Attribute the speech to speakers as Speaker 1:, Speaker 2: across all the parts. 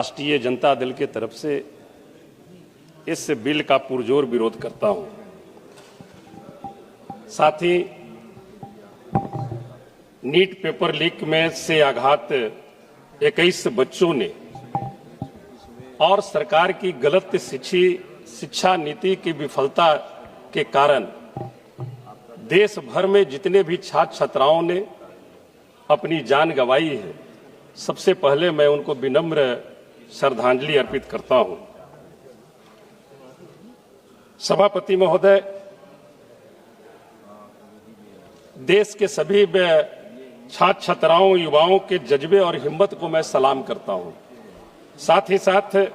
Speaker 1: राष्ट्रीय जनता दल के तरफ से इस बिल का पुरजोर विरोध करता हूं। साथ ही नीट पेपर लीक में से आघात 21 बच्चों ने और सरकार की गलत शिक्षा नीति की विफलता के कारण देश भर में जितने भी छात्र छात्राओं ने अपनी जान गंवाई है, सबसे पहले मैं उनको विनम्र श्रद्धांजलि अर्पित करता हूं। सभापति महोदय, देश के सभी छात्र छात्राओं युवाओं के जज्बे और हिम्मत को मैं सलाम करता हूं। साथ ही साथ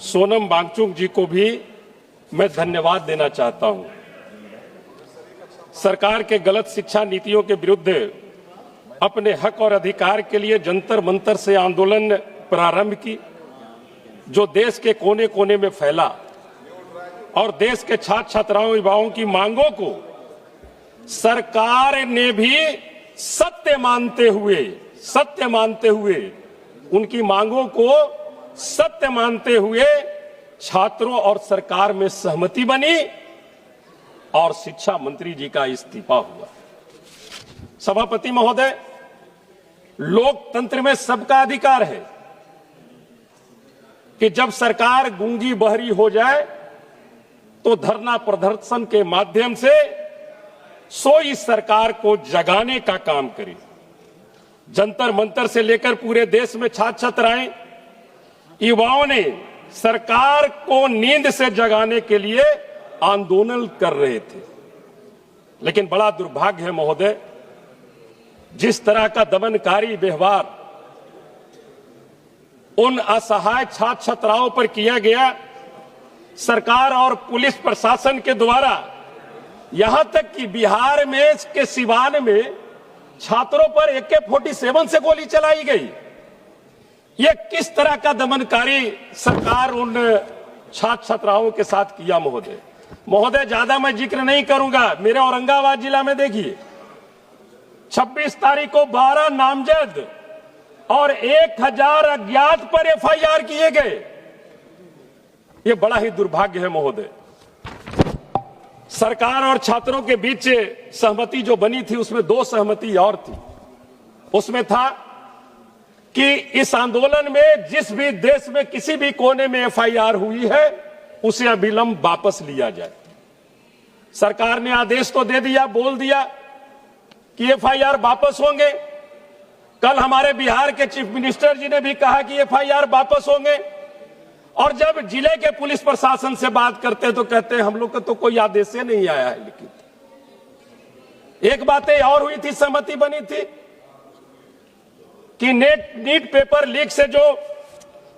Speaker 1: सोनम वांगचुक जी को भी मैं धन्यवाद देना चाहता हूं। सरकार के गलत शिक्षा नीतियों के विरुद्ध अपने हक और अधिकार के लिए जंतर मंतर से आंदोलन प्रारंभ की, जो देश के कोने कोने में फैला और देश के छात्र छात्राओं युवाओं की मांगों को सरकार ने भी सत्य मानते हुए उनकी मांगों को सत्य मानते हुए छात्रों और सरकार में सहमति बनी और शिक्षा मंत्री जी का इस्तीफा हुआ। सभापति महोदय, लोकतंत्र में सबका अधिकार है कि जब सरकार गूंगी बहरी हो जाए तो धरना प्रदर्शन के माध्यम से सोई सरकार को जगाने का काम करे। जंतर मंतर से लेकर पूरे देश में छात्र छात्राएं युवाओं ने सरकार को नींद से जगाने के लिए आंदोलन कर रहे थे। लेकिन बड़ा दुर्भाग्य है महोदय, जिस तरह का दमनकारी व्यवहार उन असहाय छात्र छात्राओं पर किया गया, सरकार और पुलिस प्रशासन के द्वारा, यहां तक कि बिहार में के सिवान में छात्रों पर AK-47 से गोली चलाई गई। यह किस तरह का दमनकारी सरकार उन छात्र छात्राओं के साथ किया महोदय, ज्यादा मैं जिक्र नहीं करूंगा। मेरे औरंगाबाद जिला में देखिए, 26 तारीख को 12 नामजद और 1000 अज्ञात पर FIR किए गए। यह बड़ा ही दुर्भाग्य है महोदय। सरकार और छात्रों के बीच सहमति जो बनी थी, उसमें 2 सहमति और थी। उसमें था कि इस आंदोलन में जिस भी देश में किसी भी कोने में FIR हुई है, उसे अविलंब वापस लिया जाए। सरकार ने आदेश तो दे दिया, बोल दिया कि FIR वापस होंगे। कल हमारे बिहार के चीफ मिनिस्टर जी ने भी कहा कि FIR वापस होंगे। और जब जिले के पुलिस प्रशासन से बात करते तो कहते हैं हम लोग को तो कोई आदेश से नहीं आया है। लेकिन एक बातें और हुई थी, सहमति बनी थी कि नीट पेपर लीक से जो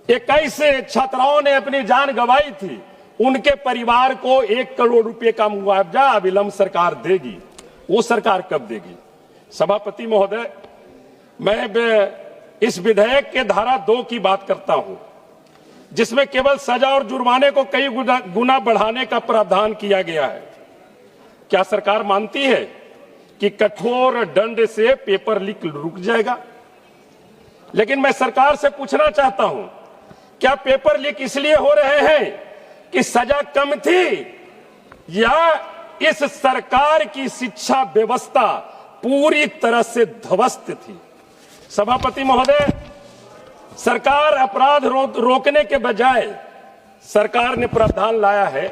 Speaker 1: 21 छात्राओं ने अपनी जान गंवाई थी, उनके परिवार को 1 करोड़ रुपए का मुआवजा अविलंब सरकार देगी। वो सरकार कब देगी? सभापति महोदय, मैं इस विधेयक के धारा 2 की बात करता हूं, जिसमें केवल सजा और जुर्माने को कई गुना बढ़ाने का प्रावधान किया गया है। क्या सरकार मानती है कि कठोर दंड से पेपर लीक रुक जाएगा? लेकिन मैं सरकार से पूछना चाहता हूं, क्या पेपर लीक इसलिए हो रहे हैं कि सजा कम थी, या इस सरकार की शिक्षा व्यवस्था पूरी तरह से ध्वस्त थी? सभापति महोदय, सरकार अपराध रोकने के बजाय सरकार ने प्रावधान लाया है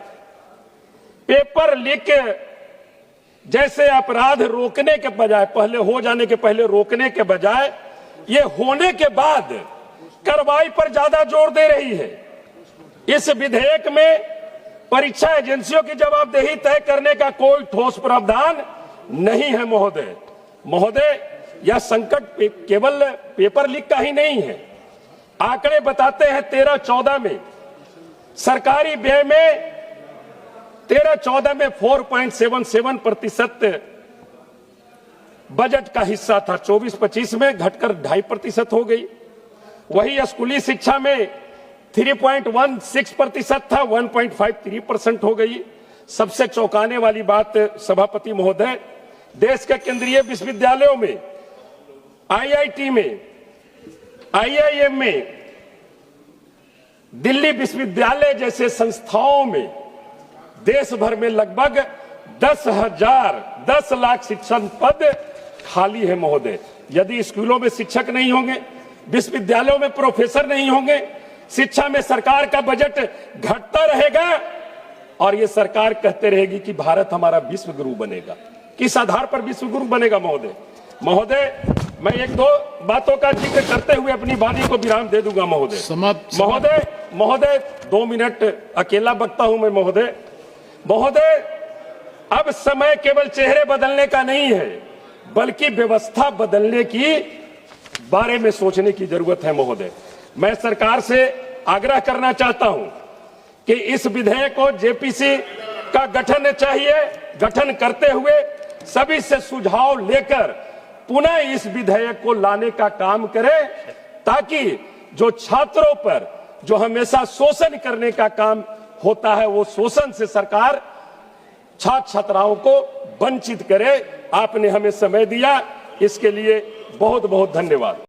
Speaker 1: पेपर लीक जैसे अपराध रोकने के बजाय, पहले हो जाने के पहले रोकने के बजाय, ये होने के बाद कार्रवाई पर ज्यादा जोर दे रही है। इस विधेयक में परीक्षा एजेंसियों की जवाबदेही तय करने का कोई ठोस प्रावधान नहीं है महोदय, यह संकट केवल पेपर लीक का ही नहीं है। आंकड़े बताते हैं 13-14 में सरकारी व्यय में 13-14 में 4.77% बजट का हिस्सा था। 24-25 में घटकर 2.5% हो गई। वही स्कूली शिक्षा में 3.16% था, 1.53% हो गई। सबसे चौंकाने वाली बात सभापति महोदय, देश के केंद्रीय विश्वविद्यालयों में, IIT में, IIM में दिल्ली विश्वविद्यालय जैसे संस्थाओं में देश भर में लगभग 10 लाख शिक्षक पद खाली है महोदय। यदि स्कूलों में शिक्षक नहीं होंगे, विश्वविद्यालयों में प्रोफेसर नहीं होंगे, शिक्षा में सरकार का बजट घटता रहेगा और ये सरकार कहते रहेगी कि भारत हमारा विश्व गुरु बनेगा। किस आधार पर विश्व गुरु बनेगा महोदय? महोदय, मैं एक दो बातों का जिक्र करते हुए अपनी वाणी को विराम दे दूंगा महोदय। महोदय 2 मिनट अकेला बकता हूं मैं महोदय। अब समय केवल चेहरे बदलने का नहीं है, बल्कि व्यवस्था बदलने की बारे में सोचने की जरूरत है महोदय। मैं सरकार से आग्रह करना चाहता हूं कि इस विधेयक को जेपीसी का गठन चाहिए। गठन करते हुए सभी से सुझाव लेकर पुनः इस विधेयक को लाने का काम करें, ताकि जो छात्रों पर जो हमेशा शोषण करने का काम होता है, वो शोषण से सरकार छात्र छात्राओं को वंचित करे। आपने हमें समय दिया, इसके लिए बहुत बहुत धन्यवाद।